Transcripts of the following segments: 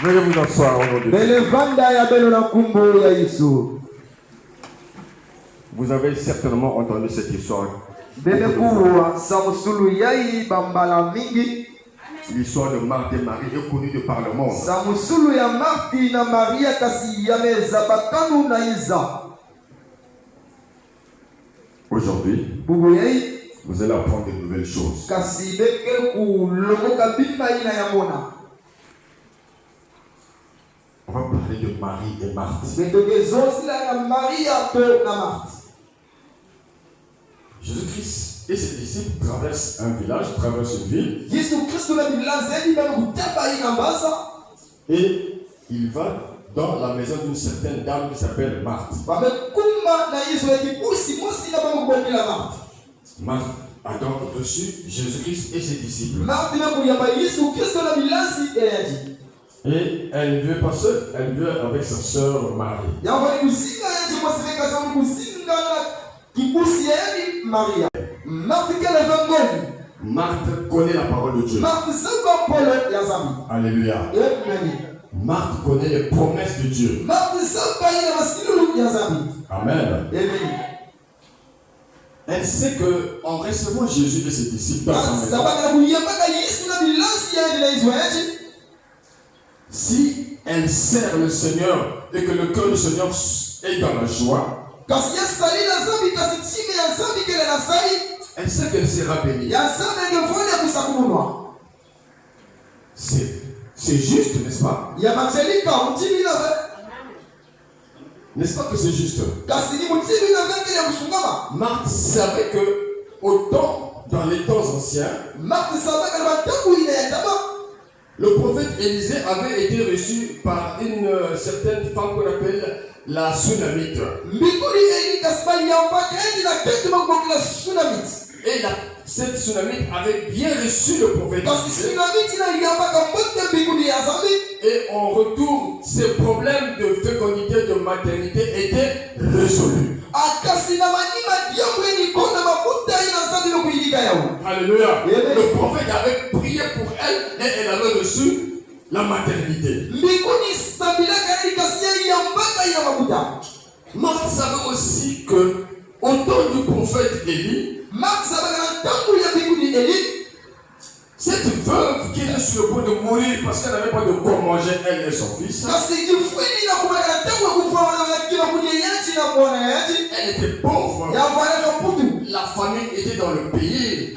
Veuillez vous asseoir au nom de Dieu. Vous avez certainement entendu cette histoire. L'histoire de Marthe et Marie est connue de par le monde. Aujourd'hui, vous allez apprendre de nouvelles choses. On va parler de Marie et Marthe. Jésus-Christ et ses disciples traversent un village, traversent une ville. Et il va dans la maison d'une certaine dame qui s'appelle Marthe. Marthe a donc reçu Jésus-Christ et ses disciples. Et elle ne veut pas seule, elle veut avec sa sœur Marie. Marthe connaît la parole de Dieu. Alléluia. Marthe connaît les promesses de Dieu. Amen. Elle sait que en recevant Jésus et ses disciples dans sa maison, si elle sert le Seigneur et que le cœur du Seigneur est dans la joie, elle sait qu'elle sera bénie. C'est juste, n'est-ce pas? N'est-ce pas que c'est juste? Marthe savait que autant dans les temps anciens, le prophète Élisée avait été reçu par une certaine femme qu'on appelle la Sunamite. Et cette Sunamite avait bien reçu le prophète. Et en retour, ses problèmes de fécondité, de maternité étaient résolus. Alléluia. Le prophète avait prié pour elle et elle avait reçu la maternité. Marthe savait aussi que au temps du prophète Élie, cette veuve qui était sur le point de mourir parce qu'elle n'avait pas de quoi manger, elle et son fils, elle était pauvre. La famille était dans le pays.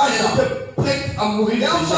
Elle était prête à mourir déjà.